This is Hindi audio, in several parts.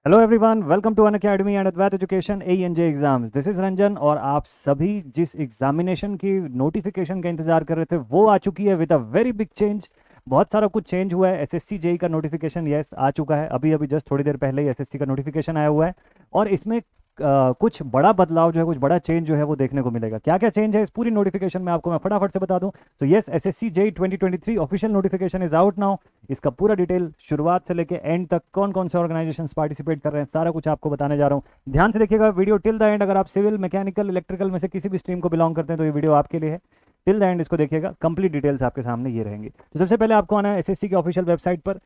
Hello everyone, welcome to Unacademy and Advait education ANJ exams. This is Ranjan और आप सभी जिस एग्जामिनेशन की नोटिफिकेशन का इंतजार कर रहे थे वो आ चुकी है with a very big change. बहुत सारा कुछ चेंज हुआ है। SSC जेई का नोटिफिकेशन यस आ चुका है। अभी अभी जस्ट थोड़ी देर पहले ही SSC का नोटिफिकेशन आया हुआ है और इसमें कुछ बड़ा बदलाव जो है, कुछ बड़ा चेंज जो है वो देखने को मिलेगा। क्या क्या चेंज है इस पूरी नोटिफिकेशन में आपको मैं फटाफट से बता दूं। तो yes, SSC JE 2023 official notification is out now. इसका पूरा डिटेल शुरुआत से लेके एंड तक कौन कौन से ऑर्गेनाइजेशंस पार्टिसिपेट कर रहे हैं सारा कुछ आपको बताने जा रहा हूँ। ध्यान से देखिएगा वीडियो टिल द एंड। अगर आप सिविल, मैकेनिकल, इलेक्ट्रिकल में से किसी भी स्ट्रीम को बिलोंग करते हैं तो ये वीडियो आपके लिए है। टिल द एंड इसको देखिएगा, कंप्लीट डिटेल्स आपके सामने ये रहेंगी। तो सबसे पहले आपको आना है SSC की ऑफिशियल वेबसाइट पर,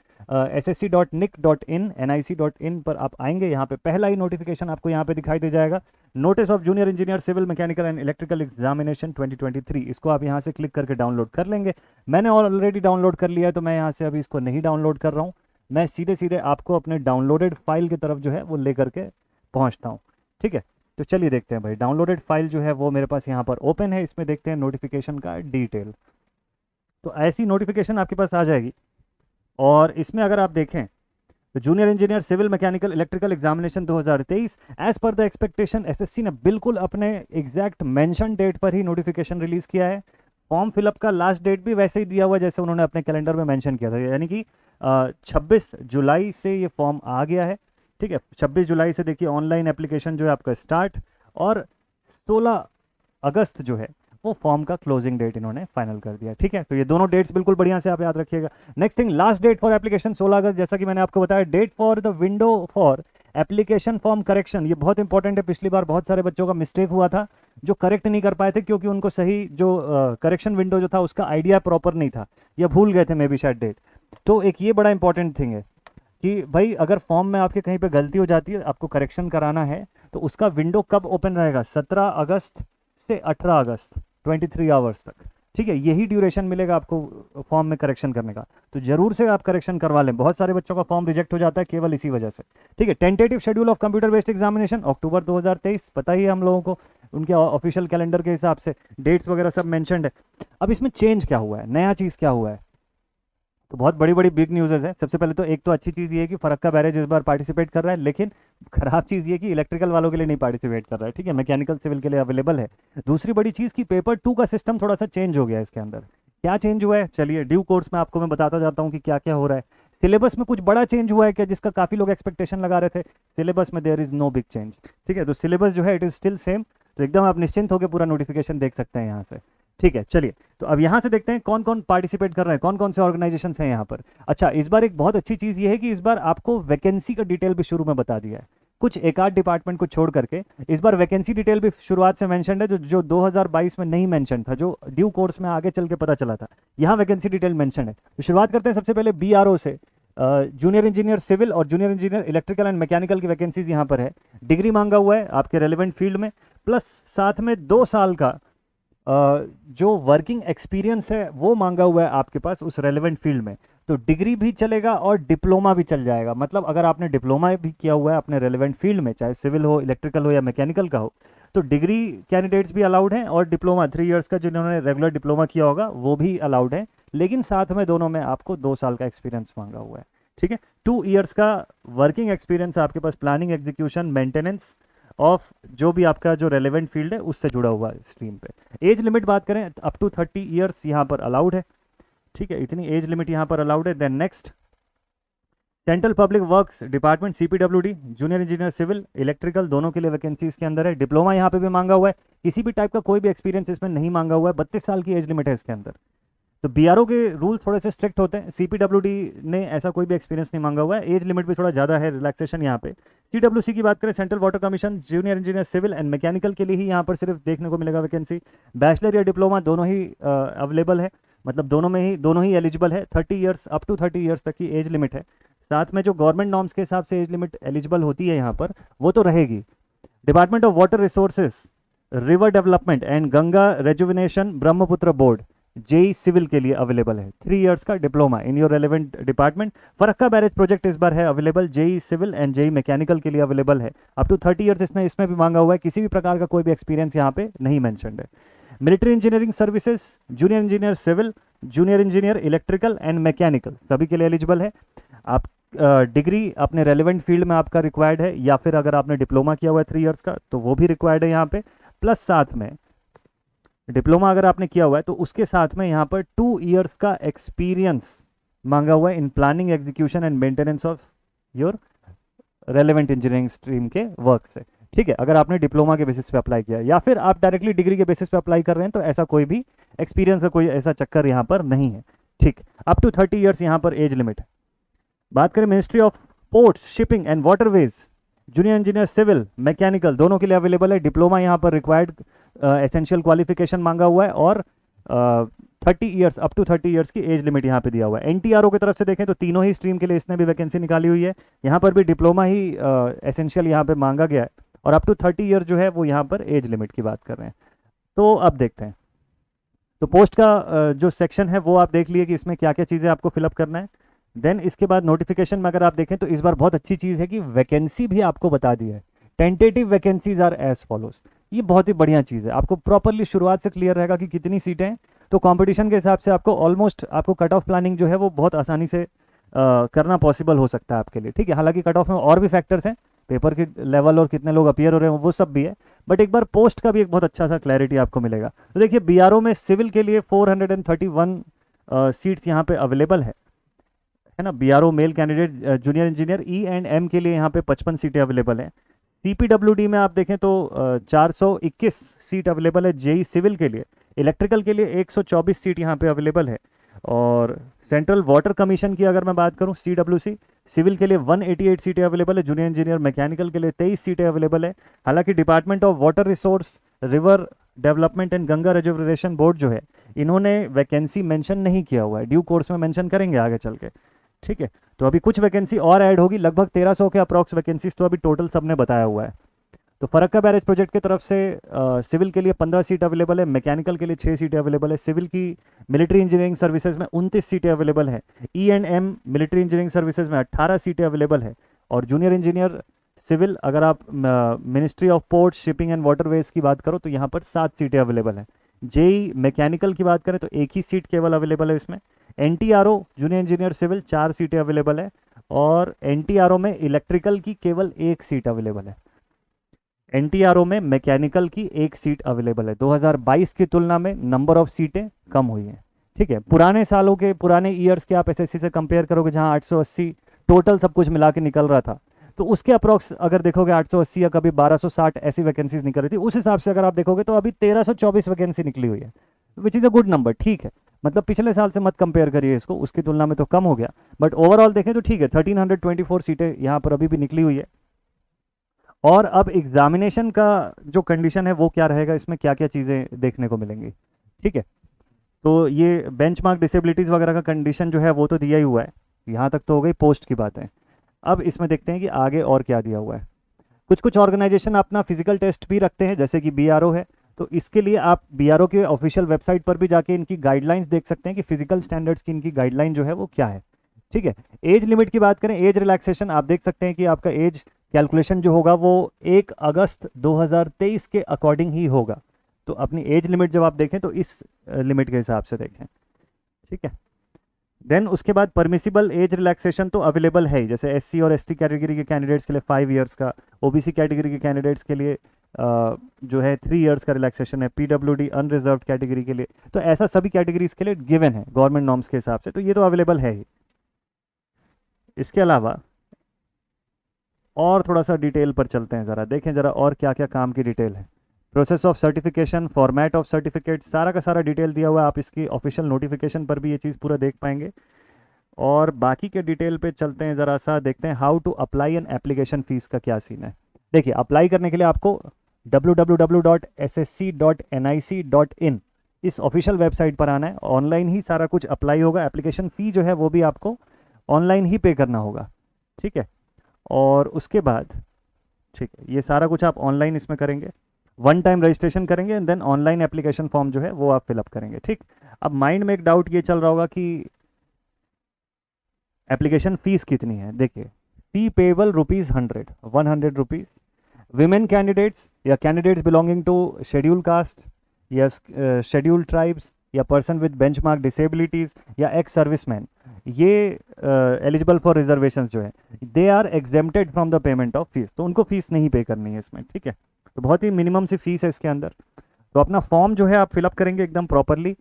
ssc.nic.in nic.in पर आप आएंगे। यहाँ पे पहला ही नोटिफिकेशन आपको यहाँ पे दिखाई दे जाएगा, notice of junior engineer civil, mechanical and electrical examination 2023। इसको आप यहाँ से क्लिक करके डाउनलोड कर लेंगे। मैंने ऑलरेडी डाउनलोड कर लिया है तो मैं यहाँ से अभी इसको नहीं डाउनलोड कर रहा हूँ। मैं सीधे सीधे आपको अपने डाउनलोडेड फाइल की तरफ जो है वो लेकर के पहुँचता हूँ। ठीक है, तो चलिए देखते हैं भाई। डाउनलोडेड फाइल जो है वो मेरे पास यहाँ पर ओपन है। इसमें देखते हैं नोटिफिकेशन का डिटेल। तो ऐसी नोटिफिकेशन आपके पास आ जाएगी और इसमें अगर आप देखें तो junior engineer civil, mechanical, electrical examination 2023 as per the expectation SSC ने बिल्कुल अपने एग्जैक्ट मेंशन डेट पर ही नोटिफिकेशन रिलीज किया है। फॉर्म फिलअप का लास्ट डेट भी वैसे ही दिया हुआ जैसे उन्होंने अपने कैलेंडर में मेंशन किया था, यानी कि 26 जुलाई से ये फॉर्म आ गया है। ठीक है, 26 जुलाई से देखिए ऑनलाइन एप्लीकेशन जो है आपका स्टार्ट, और 16 अगस्त जो है वो फॉर्म का क्लोजिंग डेट इन्होंने फाइनल कर दिया। ठीक है, तो ये दोनों डेट्स बिल्कुल बढ़िया से आप याद रखिएगा। Next thing, last date for application 16 August, जैसा कि मैंने आपको बताया। Date for the window for application form correction, ये बहुत इंपॉर्टेंट है। पिछली बार बहुत सारे बच्चों का मिस्टेक हुआ था जो करेक्ट नहीं कर पाए थे क्योंकि उनको सही जो करेक्शन विंडो जो था उसका आइडिया प्रॉपर नहीं था, या भूल गए थे मे बी शायद डेट। तो एक ये बड़ा इंपॉर्टेंट थिंग है कि भाई अगर फॉर्म में आपके कहीं पे गलती हो जाती है, आपको करेक्शन कराना है, तो उसका विंडो कब ओपन रहेगा? 17 अगस्त से 18 अगस्त 23 आवर्स तक। ठीक है, यही ड्यूरेशन मिलेगा आपको फॉर्म में करेक्शन करने का। तो जरूर से आप करेक्शन करवा लें। बहुत सारे बच्चों का फॉर्म रिजेक्ट हो जाता है केवल इसी वजह से। ठीक है, tentative schedule of computer based examination October 2023, पता ही है हम लोगों को, उनके ऑफिशियल कैलेंडर के हिसाब से डेट्स वगैरह सब मेंशन्ड है। अब इसमें चेंज क्या हुआ है, नया चीज़ क्या हुआ है? तो बहुत बड़ी बड़ी बिग न्यूज़ है। सबसे पहले तो एक तो अच्छी चीज़ ये है कि फरक्का बैरेज इस बार पार्टिसिपेट कर रहा है, लेकिन खराब चीज़ ये कि इलेक्ट्रिकल वालों के लिए नहीं पार्टिसिपेट कर रहा है। ठीक है, मैकेनिकल सिविल के लिए अवेलेबल है। दूसरी बड़ी चीज़ कि पेपर 2 का सिस्टम थोड़ा सा चेंज हो गया है इसके अंदर। क्या चेंज हुआ है, चलिए ड्यू कोर्स में आपको मैं बताता जाता हूँ कि क्या क्या हो रहा है। सिलेबस में कुछ बड़ा चेंज हुआ है क्या, जिसका काफ़ी लोग एक्सपेक्टेशन लगा रहे थे। सिलेबस में there is no big change. ठीक है, तो सिलेबस जो है इट इज़ स्टिल सेम। तो एकदम आप निश्चिंत होकर पूरा नोटिफिकेशन देख सकते हैं यहाँ से। ठीक है, चलिए तो अब यहाँ से देखते हैं कौन कौन पार्टिसिपेट कर रहे हैं, कौन कौन से ऑर्गेनाइजेशन हैं यहाँ पर। अच्छा, इस बार एक बहुत अच्छी चीज़ ये है कि इस बार आपको वैकेंसी का डिटेल भी शुरू में बता दिया है। कुछ एक आध डिपार्टमेंट को छोड़ करके इस बार वैकेंसी डिटेल भी शुरुआत से मेंशन है, जो 2022 में नहीं मेंशन था, जो ड्यू कोर्स में आगे चल के पता चला था। यहाँ वैकेंसी डिटेल मेंशन है। तो शुरुआत करते हैं सबसे पहले BRO से। जूनियर इंजीनियर सिविल और junior engineer electrical and mechanical की वैकेंसीज यहाँ पर है। डिग्री मांगा हुआ है आपके रेलिवेंट फील्ड में, प्लस साथ में 2 साल का जो वर्किंग एक्सपीरियंस है वो मांगा हुआ है आपके पास उस रेलेवेंट फील्ड में। तो डिग्री भी चलेगा और डिप्लोमा भी चल जाएगा। मतलब अगर आपने डिप्लोमा भी किया हुआ है अपने रेलेवेंट फील्ड में, चाहे सिविल हो, इलेक्ट्रिकल हो या मैकेनिकल का हो, तो डिग्री कैंडिडेट्स भी अलाउड हैं, और डिप्लोमा 3 इयर्स का जिन्होंने रेगुलर डिप्लोमा किया होगा वो भी अलाउड है। लेकिन साथ में दोनों में आपको 2 साल का एक्सपीरियंस मांगा हुआ है। ठीक है, 2 इयर्स का वर्किंग एक्सपीरियंस आपके पास प्लानिंग, एग्जीक्यूशन, मेंटेनेंस ऑफ जो भी आपका जो रेलेवेंट फील्ड है उससे जुड़ा हुआ स्ट्रीम पे। एज लिमिट बात करें, अप टू 30 इयर्स यहाँ पर अलाउड है। ठीक है, इतनी एज लिमिट यहाँ पर अलाउड है। Then next, central public works department CPWD, junior engineer civil, electrical दोनों के लिए वैकेंसी इसके अंदर है। डिप्लोमा यहाँ पे भी मांगा हुआ है। किसी भी टाइप का कोई भी एक्सपीरियंस इसमें नहीं मांगा हुआ है। 32 साल की एज लिमिट है इसके अंदर। तो BRO के रूल्स थोड़े से स्ट्रिक्ट होते हैं। CPWD ने ऐसा कोई भी एक्सपीरियंस नहीं मांगा हुआ है। एज लिमिट भी थोड़ा ज़्यादा है, रिलैक्सेशन यहाँ पे। CWC की बात करें, central water commission, junior engineer civil and mechanical के लिए ही यहाँ पर सिर्फ देखने को मिलेगा वैकेंसी। बैचलर या डिप्लोमा दोनों ही अवेलेबल है, मतलब दोनों ही एलिजिबल है। 30 ईयर्स, अप टू 30 ईयर्स तक की एज लिमिट है। साथ में जो गवर्नमेंट नॉर्म्स के हिसाब से एज लिमिट एलिजिबल होती है यहाँ पर वो तो रहेगी। Department of water resources, river development and Ganga rejuvenation, Brahmaputra board, JE civil के लिए अवेलेबल है। 3 इयर्स का diploma in your relevant department. Farakka barrage project इस बार है available, JE civil and JE mechanical के लिए अवेलेबल है। अप टू 30 इयर्स इसमें भी मांगा हुआ है। किसी भी प्रकार का कोई भी एक्सपीरियंस यहाँ पे नहीं मेंशन्ड है। Military engineering services, junior engineer civil, junior engineer electrical and mechanical सभी के लिए एलिजिबल है। आप डिग्री अपने रेलेवेंट फील्ड में आपका रिक्वायर्ड है, या फिर अगर आपने डिप्लोमा किया हुआ है 3 इयर्स का तो वो भी रिक्वायर्ड है यहाँ पे। प्लस साथ में डिप्लोमा अगर आपने किया हुआ है तो उसके साथ में यहाँ पर 2 इयर्स का एक्सपीरियंस मांगा हुआ है in planning, execution and maintenance of your relevant engineering stream के वर्क से। ठीक है, अगर आपने डिप्लोमा के बेसिस पे अप्लाई किया या फिर आप डायरेक्टली डिग्री के बेसिस पे अप्लाई कर रहे हैं तो ऐसा कोई भी एक्सपीरियंस का कोई ऐसा चक्कर यहाँ पर नहीं है। ठीक, अप टू 30 इयर्स यहाँ पर एज लिमिट है। बात करें ministry of ports, shipping and waterways, junior engineer civil, mechanical दोनों के लिए अवेलेबल है। डिप्लोमा यहाँ पर रिक्वायर्ड एसेंशियल क्वालिफिकेशन मांगा हुआ है और 30 इयर्स, अप टू 30 इयर्स की एज लिमिट यहाँ पे दिया हुआ है। एनटीआरओ की तरफ से देखें तो तीनों ही स्ट्रीम के लिए इसने भी वैकेंसी निकाली हुई है। यहाँ पर भी डिप्लोमा ही एसेंशियल यहाँ पे मांगा गया है और अप टू 30 ईयर जो है वो यहाँ पर एज लिमिट की बात कर रहे हैं। तो अब देखते हैं, तो पोस्ट का जो सेक्शन है वो आप देख लिए कि इसमें क्या क्या चीज़ें आपको फिलअप करना है। देन इसके बाद नोटिफिकेशन में अगर आप देखें तो इस बार बहुत अच्छी चीज़ है कि वैकेंसी भी आपको बता दी है। Tentative vacancies are as follows, ये बहुत ही बढ़िया चीज़ है। आपको प्रॉपरली शुरुआत से क्लियर रहेगा कि कितनी सीटें हैं, तो कंपटीशन के हिसाब से आपको ऑलमोस्ट आपको कट ऑफ प्लानिंग जो है वो बहुत आसानी से करना पॉसिबल हो सकता है आपके लिए। ठीक है, हालांकि कट ऑफ में और भी फैक्टर्स हैं, पेपर के लेवल और कितने लोग अपीयर हो रहे हैं वो सब भी है, बट एक बार पोस्ट का भी एक बहुत अच्छा सा क्लैरिटी आपको मिलेगा। तो देखिए बीआरओ में सिविल के लिए 431 सीट्स यहाँ पे अवेलेबल है ना। BRO male candidate junior engineer E and M के लिए यहाँ पे 55 सीटें अवेलेबल हैं। सीपीडब्ल्यूडी में आप देखें तो 421 सीट अवेलेबल है जेई सिविल के लिए। इलेक्ट्रिकल के लिए 124 सीट यहाँ पे अवेलेबल है। और सेंट्रल वाटर कमीशन की अगर मैं बात करूँ सीडब्ल्यूसी, सिविल के लिए 188 सीटें अवेलेबल है। जूनियर इंजीनियर मैकेनिकल के लिए 23 सीटें अवेलेबल है। हालांकि department of water resource, river development and Ganga reservation board जो है इन्होंने वैकेंसी मेंशन नहीं किया हुआ है, ड्यू कोर्स में मेंशन करेंगे आगे चल के। ठीक है, तो अभी कुछ वैकेंसी और ऐड होगी, लगभग 1300 के अप्रॉक्स वैकेंसीज तो अभी टोटल सबने बताया हुआ है। तो फरक्का बैरेज प्रोजेक्ट की तरफ से सिविल के लिए 15 सीट अवेलेबल है, मैकेनिकल के लिए 6 सीटें अवेलेबल है। सिविल की मिलिट्री इंजीनियरिंग सर्विसेज में 29 सीटें अवेलेबल है। E and M military engineering services में 18 सीटें अवेलेबल है। और जूनियर इंजीनियर सिविल अगर आप ministry of port, shipping and waterways की बात करो तो यहाँ पर 7 सीटें अवेलेबल हैं। जेई मैकेनिकल की बात करें तो एक ही सीट केवल अवेलेबल है इसमें। एनटीआरओ जूनियर इंजीनियर सिविल 4 सीटें अवेलेबल है और एनटीआरओ में इलेक्ट्रिकल की केवल 1 सीट अवेलेबल है। एनटीआरओ में मैकेनिकल की 1 सीट अवेलेबल है। 2022 की तुलना में नंबर ऑफ सीटें कम हुई हैं। ठीक है, पुराने सालों के, पुराने ईयर्स के आप एसएससी से कंपेयर करोगे जहां 880 टोटल सब कुछ मिला के निकल रहा था, तो उसके अप्रॉक्स अगर देखोगे 880 या कभी 1260 ऐसी वैकेंसीज निकल रही थी। उस हिसाब से अगर आप देखोगे तो अभी 1324 वैकेंसी निकली हुई है, which is a good number. ठीक है, मतलब पिछले साल से मत कंपेयर करिए इसको, उसकी तुलना में तो कम हो गया, बट ओवरऑल देखें तो ठीक है। 1324 सीटें यहाँ पर अभी भी निकली हुई है। और अब एग्जामिनेशन का जो कंडीशन है वो क्या रहेगा, इसमें क्या क्या चीज़ें देखने को मिलेंगी। ठीक है, तो ये बेंचमार्क डिसेबिलिटीज़ वगैरह का कंडीशन जो है वो तो दिया ही हुआ है, यहाँ तक तो हो गई पोस्ट की बातें। अब इसमें देखते हैं कि आगे और क्या दिया हुआ है। कुछ कुछ ऑर्गेनाइजेशन अपना फिजिकल टेस्ट भी रखते हैं, जैसे कि बीआरओ है, तो इसके लिए आप बीआरओ के ऑफिशियल वेबसाइट पर भी जाके इनकी गाइडलाइंस देख सकते हैं कि फिजिकल स्टैंडर्ड्स की इनकी गाइडलाइन जो है वो क्या है। ठीक है, एज लिमिट की बात करें, एज रिलैक्सेशन आप देख सकते हैं कि आपका एज कैलकुलेशन जो होगा वो 1 अगस्त 2023 के अकॉर्डिंग ही होगा। तो अपनी एज लिमिट जब आप देखें तो इस लिमिट के हिसाब से देखें। ठीक है, देन उसके बाद परमिसिबल एज रिलैक्सेशन तो अवेलेबल है ही, जैसे एससी और एसटी कैटेगरी के कैंडिडेट्स के लिए 5 इयर्स का, ओबीसी कैटेगरी के कैंडिडेट्स के लिए जो है 3 इयर्स का रिलैक्सेशन है, पीडब्ल्यूडी अनरिजर्व्ड कैटेगरी के लिए। तो ऐसा सभी कैटेगरीज के लिए गिवन है गवर्नमेंट नॉर्म्स के हिसाब से, तो ये तो अवेलेबल है ही। इसके अलावा और थोड़ा सा डिटेल पर चलते हैं, ज़रा देखें ज़रा और क्या क्या काम की डिटेल है। Process of certification, format of certificate, सारा का सारा डिटेल दिया हुआ है। आप इसकी ऑफिशियल नोटिफिकेशन पर भी ये चीज़ पूरा देख पाएंगे। और बाकी के डिटेल पे चलते हैं, ज़रा सा देखते हैं how to apply and application fees का क्या सीन है। देखिए, अप्लाई करने के लिए आपको www.ssc.nic.in इस ऑफिशियल वेबसाइट पर आना है। ऑनलाइन ही सारा कुछ अप्लाई होगा, एप्लीकेशन फ़ी जो है वो भी आपको ऑनलाइन ही पे करना होगा। ठीक है, और उसके बाद ठीक है, ये सारा कुछ आप ऑनलाइन इसमें करेंगे, वन टाइम रजिस्ट्रेशन करेंगे and then online application form जो है वो आप फिलअप करेंगे। ठीक, अब माइंड में एक डाउट ये चल रहा होगा कि एप्लीकेशन फीस कितनी है। देखिए, fee payable ₹100 rupees. Women candidates या candidates belonging to schedule caste या शेड्यूल ट्राइब्स या पर्सन विद बेंचमार्क डिसेबिलिटीज़ या एक्स सर्विसमैन, ये एलिजिबल फॉर रिजर्वेशन जो है, they are exempted from the payment of fees, तो उनको फीस नहीं पे करनी है इसमें, ठीक है। तो बहुत ही मिनिमम सी फीस है इसके अंदर। तो अपना फॉर्म जो है आप फिलअप करेंगे एकदम प्रॉपरली।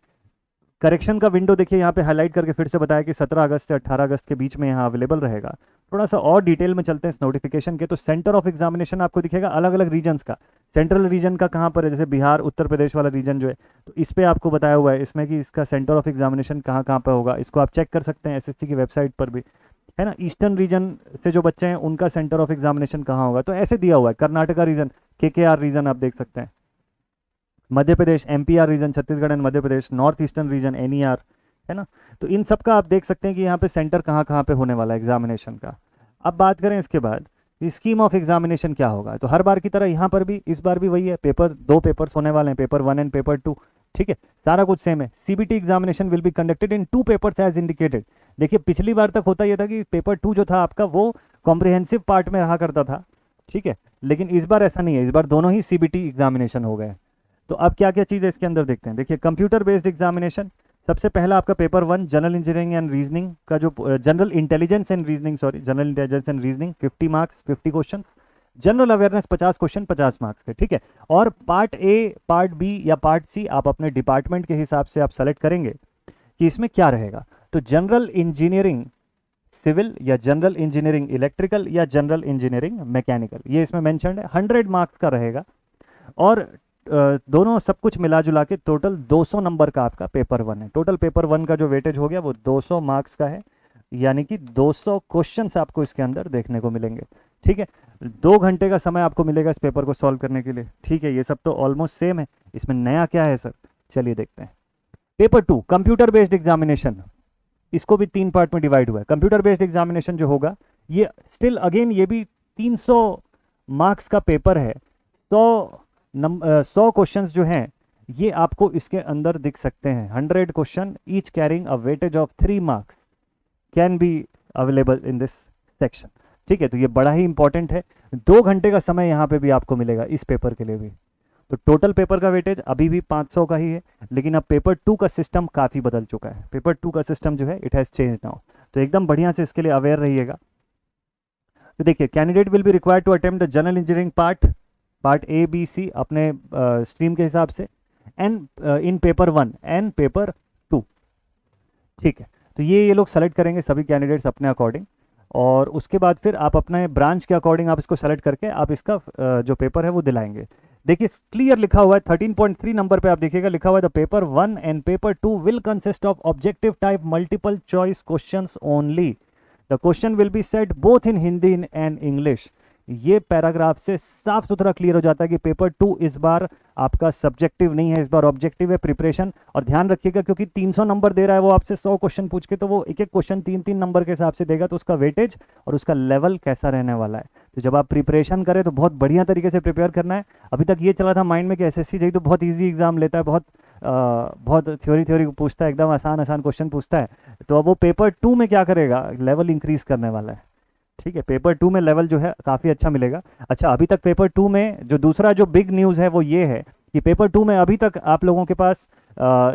करेक्शन का विंडो देखिए यहाँ पे हाईलाइट करके फिर से बताया कि 17 अगस्त से 18 अगस्त के बीच में यहाँ अवेलेबल रहेगा। थोड़ा सा और डिटेल में चलते हैं इस नोटिफिकेशन के। तो सेंटर ऑफ एग्जामिनेशन आपको दिखेगा अलग अलग रीजन्स का। सेंट्रल रीजन का कहाँ पर है, जैसे बिहार उत्तर प्रदेश वाला रीजन जो है, तो इस पर आपको बताया हुआ है इसमें कि इसका सेंटर ऑफ एग्जामिनेशन कहाँ कहाँ पर होगा। इसको आप चेक कर सकते हैं एसएससी की वेबसाइट पर भी, है ना। ईस्टर्न रीजन से जो बच्चे हैं उनका सेंटर ऑफ एग्जामिनेशन कहाँ होगा, तो ऐसे दिया हुआ है। कर्नाटका रीजन केकेआर रीजन आप देख सकते हैं, Madhya Pradesh MPR region, Chhattisgarh and Madhya Pradesh, north eastern region NER, है ना। तो इन सब का आप देख सकते हैं कि यहाँ पे सेंटर कहाँ कहाँ पे होने वाला है एग्जामिनेशन का। अब बात करें इसके बाद स्कीम ऑफ एग्जामिनेशन क्या होगा, तो हर बार की तरह यहाँ पर भी इस बार भी वही है। पेपर, 2 पेपर्स होने वाले हैं, पेपर 1 एंड पेपर 2, ठीक है। सारा कुछ सेम है। CBT examination will be conducted in 2 papers as indicated. देखिए पिछली बार तक होता यह था कि पेपर 2 जो था आपका वो कॉम्प्रिहेंसिव पार्ट में रहा करता था, ठीक है, लेकिन इस बार ऐसा नहीं है। इस बार दोनों ही सीबीटी एग्जामिनेशन हो गए। तो अब क्या क्या चीज़ है इसके अंदर देखते हैं। देखिए कंप्यूटर बेस्ड एग्जामिनेशन, सबसे पहला आपका paper 1 general engineering and reasoning का जो general intelligence and reasoning, sorry general intelligence and reasoning 50 marks 50 question, general awareness 50 question 50 marks के, ठीक है। और पार्ट ए, पार्ट बी या पार्ट सी आप अपने डिपार्टमेंट के हिसाब से आप सेलेक्ट करेंगे कि इसमें क्या रहेगा। तो जनरल इंजीनियरिंग सिविल या जनरल इंजीनियरिंग इलेक्ट्रिकल या जनरल इंजीनियरिंग मैकेनिकल, ये इसमें मेंशन्ड है। 100 मार्क्स का रहेगा और दोनों सब कुछ मिला जुला के टोटल 200 नंबर का आपका पेपर 1 है। टोटल पेपर 1 का जो वेटेज हो गया वो 200 मार्क्स का है, यानी कि 200 क्वेश्चंस आपको इसके अंदर देखने को मिलेंगे, ठीक है। 2 घंटे का समय आपको मिलेगा इस पेपर को सॉल्व करने के लिए, ठीक है। ये सब तो ऑलमोस्ट सेम है, इसमें नया क्या है सर, चलिए देखते हैं। पेपर 2 कंप्यूटर बेस्ड एग्जामिनेशन, इसको भी 3 पार्ट में डिवाइड हुआ है। कंप्यूटर बेस्ड एग्जामिनेशन जो होगा ये स्टिल अगेन ये भी 300 मार्क्स का पेपर है। 100 क्वेश्चंस जो हैं ये आपको इसके अंदर दिख सकते हैं। 100 question each carrying a weightage of 3 marks can be available in this section, ठीक है। तो ये बड़ा ही इंपॉर्टेंट है। 2 घंटे का समय यहाँ पे भी आपको मिलेगा इस पेपर के लिए भी। तो टोटल पेपर का वेटेज अभी भी 500 का ही है, लेकिन अब पेपर 2 का सिस्टम काफ़ी बदल चुका है। पेपर 2 का सिस्टम जो है इट हैज़ चेंज नाउ। तो एकदम बढ़िया से इसके लिए अवेयर रहिएगा। तो देखिए candidate will be required to attempt the general engineering part A B C अपने स्ट्रीम के हिसाब से, and in paper 1 and paper 2, ठीक है। तो ये लोग सेलेक्ट करेंगे सभी कैंडिडेट्स अपने अकॉर्डिंग, और उसके बाद फिर आप अपने ब्रांच के अकॉर्डिंग आप इसको सेलेक्ट करके आप इसका जो पेपर है वो दिलाएंगे। देखिए क्लियर लिखा हुआ है 13.3 नंबर पे आप देखिएगा लिखा हुआ है the paper 1 and paper 2 will consist of objective type multiple choice questions only. The question will be set both in Hindi and English. ये पैराग्राफ से साफ सुथरा क्लियर हो जाता है कि पेपर 2 इस बार आपका सब्जेक्टिव नहीं है, इस बार ऑब्जेक्टिव है प्रिपरेशन। और ध्यान रखिएगा क्योंकि 300 नंबर दे रहा है वो आपसे 100 क्वेश्चन पूछ के, तो वो एक एक क्वेश्चन 3-3 नंबर के हिसाब से देगा, तो उसका वेटेज और उसका लेवल कैसा रहने वाला है। तो जब आप प्रिपरेशन करें तो बहुत बढ़िया तरीके से प्रिपेयर करना है। अभी तक ये चला था माइंड में कि एसएससी जेईई तो बहुत ईजी एग्जाम लेता है, बहुत थ्योरी पूछता है, एकदम आसान आसान क्वेश्चन पूछता है। तो अब वो पेपर 2 में क्या करेगा, लेवल इंक्रीज करने वाला है, ठीक है। पेपर 2 में लेवल जो है काफ़ी अच्छा मिलेगा। अच्छा अभी तक पेपर 2 में जो दूसरा जो बिग न्यूज़ है वो ये है कि पेपर 2 में अभी तक आप लोगों के पास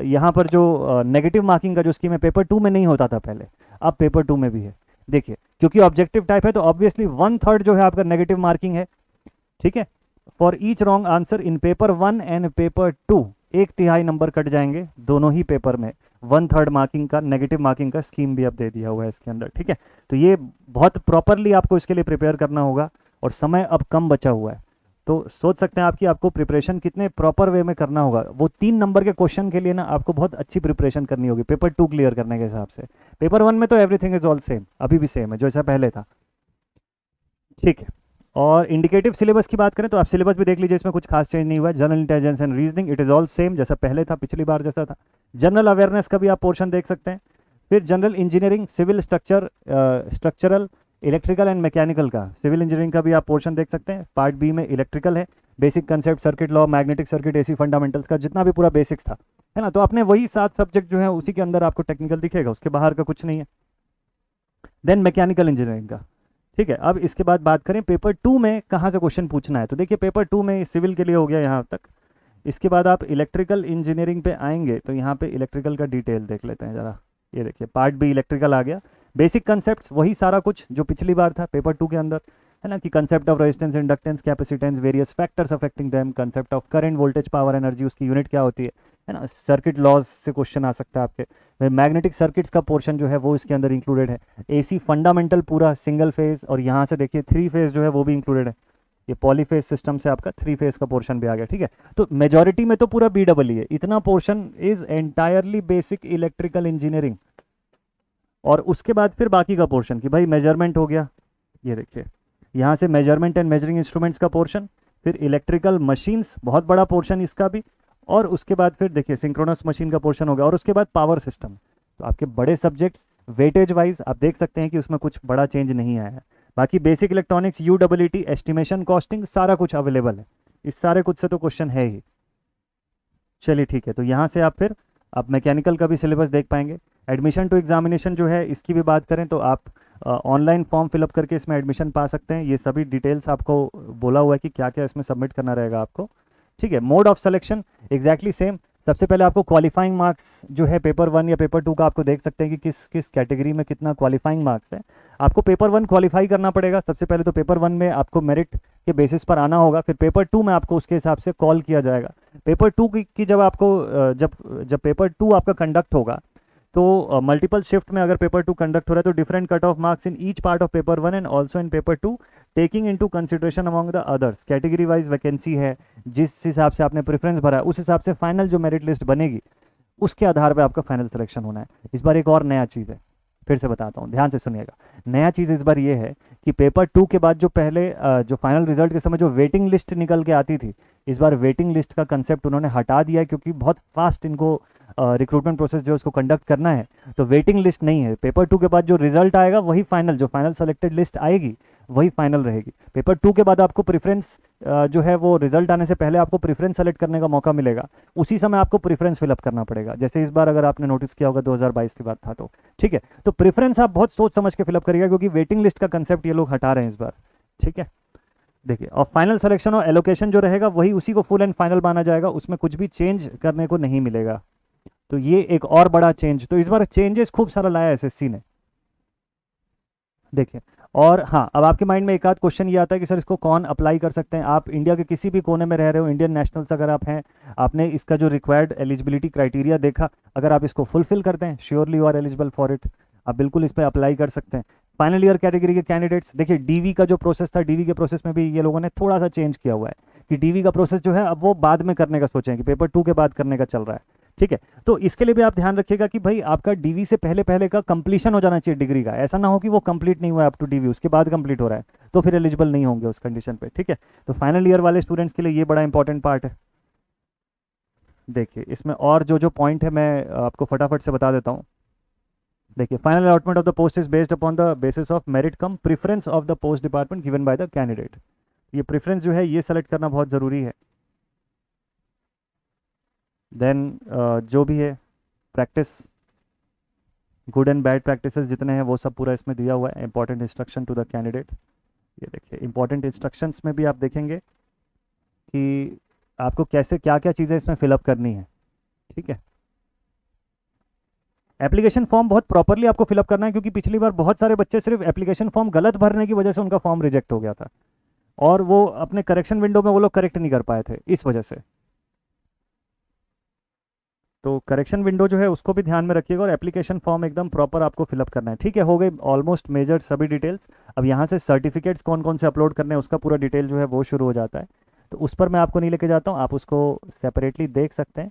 यहाँ पर जो नेगेटिव मार्किंग का जो स्कीम है पेपर 2 में नहीं होता था पहले, अब पेपर 2 में भी है। देखिए क्योंकि ऑब्जेक्टिव टाइप है तो ऑब्वियसली 1/3 जो है आपका नेगेटिव मार्किंग है, ठीक है। For each wrong answer in paper 1 and paper 2 1/3 number cut जाएंगे दोनों ही पेपर में। 1/3 मार्किंग का नेगेटिव मार्किंग का स्कीम भी अब दे दिया हुआ है इसके अंदर, ठीक है। तो ये बहुत प्रॉपरली आपको इसके लिए प्रिपेयर करना होगा और समय अब कम बचा हुआ है। तो सोच सकते हैं आपकी आपको प्रिपरेशन कितने प्रॉपर वे में करना होगा। वो 3 नंबर के क्वेश्चन के लिए ना आपको बहुत अच्छी प्रिपरेशन करनी होगी पेपर 2 क्लियर करने के हिसाब से। पेपर 1 में तो एवरीथिंग इज ऑल सेम, अभी भी सेम है जैसा पहले था, ठीक है। और इंडिकेटिव सिलेबस की बात करें तो आप सिलेबस भी देख लीजिए, इसमें कुछ खास चेंज नहीं हुआ है। General intelligence and reasoning it is all same जैसा पहले था, पिछली बार जैसा था। जनरल अवेयरनेस का भी आप पोर्शन देख सकते हैं। फिर general engineering civil structural electrical and mechanical का, सिविल इंजीनियरिंग का भी आप पोर्शन देख सकते हैं। पार्ट बी में इलेक्ट्रिकल है, basic concept circuit law magnetic circuit AC fundamentals का जितना भी पूरा बेसिक्स था, है ना। तो आपने वही 7 सब्जेक्ट जो है उसी के अंदर आपको टेक्निकल दिखेगा, उसके बाहर का कुछ नहीं है। देन मैकेनिकल इंजीनियरिंग का, ठीक है। अब इसके बाद बात करें पेपर 2 में कहाँ से क्वेश्चन पूछना है। तो देखिए पेपर 2 में सिविल के लिए हो गया यहाँ तक, इसके बाद आप इलेक्ट्रिकल इंजीनियरिंग पे आएंगे तो यहाँ पे इलेक्ट्रिकल का डिटेल देख लेते हैं ज़रा। ये देखिए पार्ट बी इलेक्ट्रिकल आ गया। बेसिक कंसेप्ट वही सारा कुछ जो पिछली बार था पेपर 2 के अंदर, है ना, कि concept of resistance, inductance, capacitance, various factors affecting them, concept of current, voltage, power, energy, उसकी यूनिट क्या होती है ना। सर्किट लॉज से क्वेश्चन आ सकता है आपके। मैग्नेटिक सर्किट्स का पोर्शन जो है वो इसके अंदर इंक्लूडेड है। एसी फंडामेंटल पूरा सिंगल फेज, और यहाँ से देखिए 3 फेज जो है वो भी इंक्लूडेड है। ये पॉलीफेज सिस्टम से आपका 3 फेज का पोर्शन भी आ गया, ठीक है। तो मेजॉरिटी में तो पूरा BEE है, इतना portion is entirely basic electrical engineering. और उसके बाद फिर बाकी का पोर्शन कि भाई मेजरमेंट हो गया, ये देखिए यहाँ से मेजरमेंट एंड मेजरिंग इंस्ट्रूमेंट्स का पोर्शन, फिर इलेक्ट्रिकल मशीन्स बहुत बड़ा पोर्शन इसका भी, और उसके बाद फिर देखिए सिंक्रोनस मशीन का पोर्शन होगा, और उसके बाद पावर सिस्टम। तो आपके बड़े सब्जेक्ट्स वेटेज वाइज आप देख सकते हैं कि उसमें कुछ बड़ा चेंज नहीं आया है। बाकी basic electronics, UET, estimation, costing, सारा कुछ अवेलेबल है। इस सारे कुछ से तो क्वेश्चन है ही। चलिए ठीक है, तो यहाँ से आप मैकेनिकल का भी सिलेबस देख पाएंगे। एडमिशन टू एग्जामिनेशन जो है इसकी भी बात करें तो आप ऑनलाइन फॉर्म फिलअप करके इसमें एडमिशन पा सकते हैं। ये सभी डिटेल्स आपको बोला हुआ है कि क्या क्या इसमें सबमिट करना रहेगा आपको, ठीक है। Mode of selection exactly same. सबसे पहले आपको क्वालिफाइंग मार्क्स जो है पेपर 1 या पेपर 2 का आपको देख सकते हैं कि किस किस कैटेगरी में कितना क्वालिफाइंग मार्क्स है। आपको पेपर 1 क्वालिफाई करना पड़ेगा सबसे पहले। तो पेपर 1 में आपको मेरिट के बेसिस पर आना होगा, फिर पेपर 2 में आपको उसके हिसाब से कॉल किया जाएगा। पेपर 2 की जब आपको जब पेपर 2 आपका कंडक्ट होगा तो मल्टीपल शिफ्ट में अगर पेपर 2 कंडक्ट हो रहा है तो different cut off marks in each part of paper 1 and also in paper 2 taking into consideration among the others. Category wise vacancy है, जिस हिसाब से आपने प्रेफरेंस भरा है उस हिसाब से फाइनल जो मेरिट लिस्ट बनेगी उसके आधार पर आपका फाइनल सिलेक्शन होना है। इस बार एक और नया चीज़ है, फिर से बताता हूँ, ध्यान से सुनिएगा। नया चीज़ इस बार ये है कि पेपर 2 के बाद जो पहले जो फाइनल रिजल्ट के समय जो वेटिंग लिस्ट निकल के आती थी, इस बार वेटिंग लिस्ट का कंसेप्ट उन्होंने हटा दिया है, क्योंकि बहुत फास्ट इनको रिक्रूटमेंट प्रोसेस जो उसको कंडक्ट करना है। तो वेटिंग लिस्ट नहीं है। पेपर 2 के बाद जो रिजल्ट आएगा वही फाइनल, जो फाइनल सेलेक्टेड लिस्ट आएगी वही फाइनल रहेगी। पेपर 2 के बाद आपको प्रेफरेंस जो है वो रिजल्ट आने से पहले आपको प्रेफरेंस सेलेक्ट करने का मौका मिलेगा, उसी समय आपको प्रेफरेंस फिलअप करना पड़ेगा। जैसे इस बार अगर आपने नोटिस किया होगा 2022 के बाद था, तो ठीक है। तो प्रेफरेंस आप बहुत सोच समझ के फिलअप करिएगा, क्योंकि वेटिंग लिस्ट का कंसेप्ट ये लोग हटा रहे हैं इस बार, ठीक है। देखिए, और फाइनल सिलेक्शन और एलोकेशन जो रहेगा वही उसी को फुल एंड फाइनल माना जाएगा, उसमें कुछ भी चेंज करने को नहीं मिलेगा। तो ये एक और बड़ा चेंज, तो इस बार चेंजेस खूब सारा लाया एसएससी ने, देखिए। और हाँ, अब आपके माइंड में एक आध क्वेश्चन ये आता है कि सर इसको कौन अप्लाई कर सकते हैं। आप इंडिया के किसी भी कोने में रह रहे हो, इंडियन नेशनल्स अगर आप हैं, आपने इसका जो रिक्वायर्ड एलिजिबिलिटी क्राइटेरिया देखा, अगर आप इसको फुलफिल करते हैं, surely you are eligible for it, आप बिल्कुल इस पर अप्लाई कर सकते हैं। फाइनल ईयर कैटेगरी के कैंडिडेट्स, देखिए डीवी का जो प्रोसेस था, डीवी के प्रोसेस में भी ये लोगों ने थोड़ा सा चेंज किया हुआ है कि डीवी का प्रोसेस जो है अब वो बाद में करने का सोचें, कि पेपर 2 के बाद करने का चल रहा है, ठीक है। तो इसके लिए भी आप ध्यान रखिएगा कि भाई आपका डीवी से पहले पहले का कंप्लीशन हो जाना चाहिए डिग्री का। ऐसा ना हो कि वो कंप्लीट नहीं हुआ है अप टू डीवी, उसके बाद कंप्लीट हो रहा है, तो फिर एलिजिबल नहीं होंगे उस कंडीशन पे, ठीक है। तो फाइनल ईयर वाले स्टूडेंट्स के लिए ये बड़ा इंपॉर्टेंट पार्ट है। देखिए, इसमें और जो जो पॉइंट है मैं आपको फटाफट से बता देता हूँ। देखिए, final allotment of the post is based upon the basis of merit come preference of the post department given by the candidate. ये प्रेफरेंस जो है ये सेलेक्ट करना बहुत ज़रूरी है। देन जो भी है practice, good and bad practices जितने हैं वो सब पूरा इसमें दिया हुआ है। Important instruction to the candidate, ये देखिए इंपॉर्टेंट इंस्ट्रक्शंस में भी आप देखेंगे कि आपको कैसे क्या क्या चीज़ें इसमें फिलअप करनी है, ठीक है। एप्लीकेशन फॉर्म बहुत प्रॉपरली आपको फिलअप करना है, क्योंकि पिछली बार बहुत सारे बच्चे सिर्फ एप्लीकेशन फॉर्म गलत भरने की वजह से उनका फॉर्म रिजेक्ट हो गया था, और वो अपने करेक्शन विंडो में वो लोग करेक्ट नहीं कर पाए थे इस वजह से। तो करेक्शन विंडो जो है उसको भी ध्यान में रखिएगा, और एप्लीकेशन फॉर्म एकदम प्रॉपर आपको फिलअप करना है, ठीक है। हो गई ऑलमोस्ट मेजर सभी डिटेल्स। अब यहाँ से सर्टिफिकेट्स कौन कौन से अपलोड करने हैं उसका पूरा डिटेल जो है वो शुरू हो जाता है, तो उस पर मैं आपको नहीं लेके जाता हूँ, आप उसको सेपरेटली देख सकते हैं।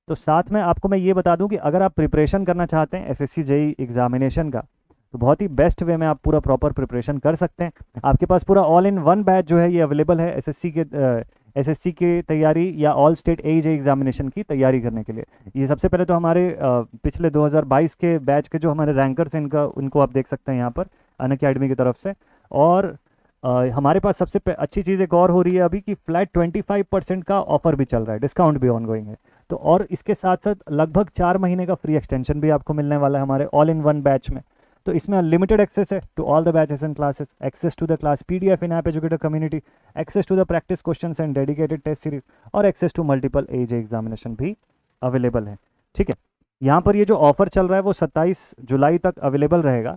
तो साथ में आपको मैं ये बता दूं कि अगर आप प्रिपरेशन करना चाहते हैं एसएससी जेई एग्जामिनेशन का, तो बहुत ही बेस्ट वे में आप पूरा प्रॉपर प्रिपरेशन कर सकते हैं। आपके पास पूरा ऑल इन वन बैच जो है ये अवेलेबल है एसएससी की तैयारी या ऑल स्टेट एजे एग्जामिनेशन की तैयारी करने के लिए। ये सबसे पहले तो हमारे पिछले 2022 के बैच के जो हमारे रैंकर्स हैं उनको आप देख सकते हैं यहाँ पर अनअकैडमी की तरफ से। और हमारे पास सबसे अच्छी चीज़ एक और हो रही है अभी कि फ्लैट 25% का ऑफर भी चल रहा है, डिस्काउंट भी ऑनगोइंग है। तो और इसके साथ साथ लगभग 4 महीने का फ्री एक्सटेंशन भी आपको मिलने वाला है हमारे ऑल इन वन बैच में। तो इसमें अनलिमिटेड एक्सेस है to all the batches and classes, access to the class PDF in app educator community, access to the practice questions and dedicated test series, और access to multiple AJ examination भी अवेलेबल है। ठीक है, यहाँ पर ये जो ऑफर चल रहा है वो 27 जुलाई तक अवेलेबल रहेगा।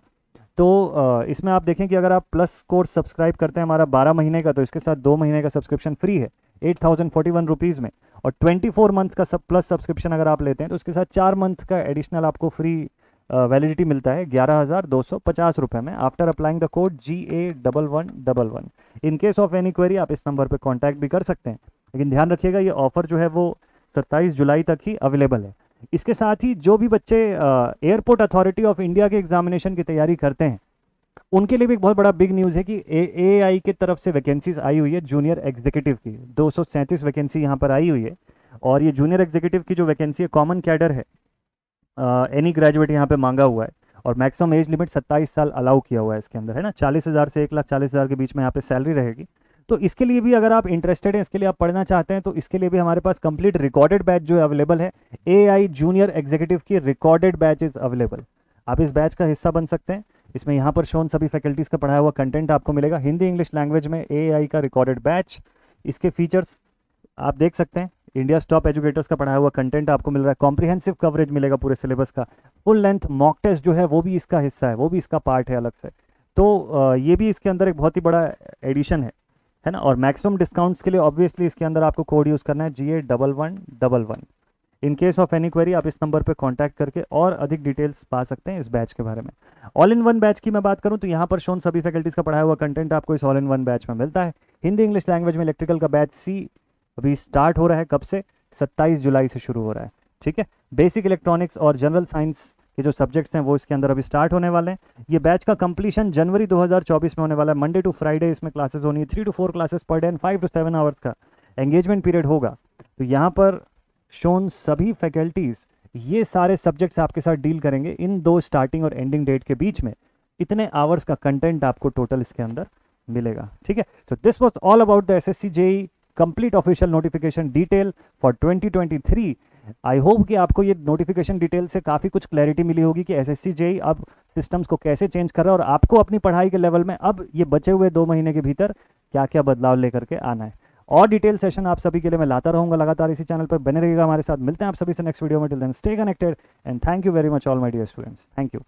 तो इसमें आप देखें कि अगर आप प्लस कोर्स सब्सक्राइब करते हैं हमारा 12 महीने का, तो इसके साथ 2 महीने का सब्सक्रिप्शन फ्री है 8041 रुपीज़ में, और 24 मंथ का प्लस सब्सक्रिप्शन अगर आप लेते हैं तो उसके साथ 4 मंथ का एडिशनल आपको फ्री वैलिडिटी मिलता है 11,250 रुपये में, after applying the code GA1111। In case of any query आप इस नंबर पर कॉन्टैक्ट भी कर सकते हैं, लेकिन ध्यान रखिएगा ये ऑफर जो है वो 27 जुलाई तक ही अवेलेबल है। इसके साथ ही जो भी बच्चे एयरपोर्ट अथॉरिटी ऑफ इंडिया के एग्जामिनेशन की तैयारी करते हैं उनके लिए भी एक बहुत बड़ा बिग न्यूज़ है कि AAI की तरफ से वैकेंसीज आई हुई है जूनियर एग्जीक्यूटिव की, 237 वैकेंसी यहाँ पर आई हुई है। और ये जूनियर एग्जीक्यूटिव की जो वैकेंसी है कॉमन कैडर है, एनी ग्रेजुएट यहाँ पे मांगा हुआ है, और मैक्सिमम एज लिमिट 27 साल अलाउ किया हुआ है इसके अंदर, है ना। 40,000 से 1,40,000 के बीच में यहाँ पे सैलरी रहेगी। तो इसके लिए भी अगर आप इंटरेस्टेड हैं, इसके लिए आप पढ़ना चाहते हैं, तो इसके लिए भी हमारे पास कंप्लीट रिकॉर्डेड बैच जो है अवेलेबल है। AI जूनियर एग्जीक्यूटिव की रिकॉर्डेड बैच इज अवेलेबल, आप इस बैच का हिस्सा बन सकते हैं। इसमें यहाँ पर शोन सभी फैकल्टीज़ का पढ़ाया हुआ कंटेंट आपको मिलेगा हिंदी इंग्लिश लैंग्वेज में, AI का रिकॉर्डेड बैच। इसके फीचर्स आप देख सकते हैं, इंडिया टॉप एजुकेटर्स का पढ़ाया हुआ कंटेंट आपको मिल रहा है, कॉम्प्रिहेंसिव कवरेज मिलेगा पूरे सिलेबस का, फुल लेंथ मॉक टेस्ट जो है वो भी इसका हिस्सा है, वो भी इसका पार्ट है अलग से। तो ये भी इसके अंदर एक बहुत ही बड़ा एडिशन है ना। और मैक्सिमम डिस्काउंट्स के लिए ऑब्वियसली इसके अंदर आपको कोड यूज़ करना है GA1111। In case of any query आप इस नंबर पे कांटेक्ट करके और अधिक डिटेल्स पा सकते हैं इस बैच के बारे में। ऑल इन वन बैच की मैं बात करूं तो यहाँ पर शोन सभी फैकल्टीज़ का पढ़ाया हुआ कंटेंट आपको इस ऑल इन वन बैच में मिलता है। हिंदी इंग्लिश लैंग्वेज में इलेक्ट्रिकल का बैच C अभी स्टार्ट हो रहा है, कब से? 27 जुलाई से शुरू हो रहा है। ठीक है, बेसिक इलेक्ट्रॉनिक्स और जनरल साइंस के जो सब्जेक्ट्स हैं वो इसके अंदर अभी स्टार्ट होने वाले हैं। ये बैच का कंप्लीशन जनवरी 2024 में होने वाला है। मंडे टू फ्राइडे इसमें क्लासेस होनी है, 3 to 4 classes per day and 5 to 7 hours का एंगेजमेंट पीरियड होगा। तो यहाँ पर शोन सभी फैकल्टीज़ ये सारे सब्जेक्ट्स आपके साथ डील करेंगे इन 2 स्टार्टिंग और एंडिंग डेट के बीच में। इतने आवर्स का कंटेंट आपको टोटल इसके अंदर मिलेगा। ठीक है, so this was all about the SSC JEE complete official notification detail for 2023। I hope कि आपको ये नोटिफिकेशन डिटेल से काफ़ी कुछ क्लैरिटी मिली होगी कि SSC JEE अब सिस्टम्स को कैसे चेंज कर रहा है और आपको अपनी पढ़ाई के लेवल में अब ये बचे हुए 2 महीने के भीतर क्या क्या बदलाव लेकर के आना है। और डिटेल सेशन आप सभी के लिए मैं लाता रहूँगा लगातार इसी चैनल पर, बने रहिएगा हमारे साथ। मिलते हैं आप सभी से नेक्स्ट वीडियो में। Till then stay connected and thank you very much all my dear students, thank you.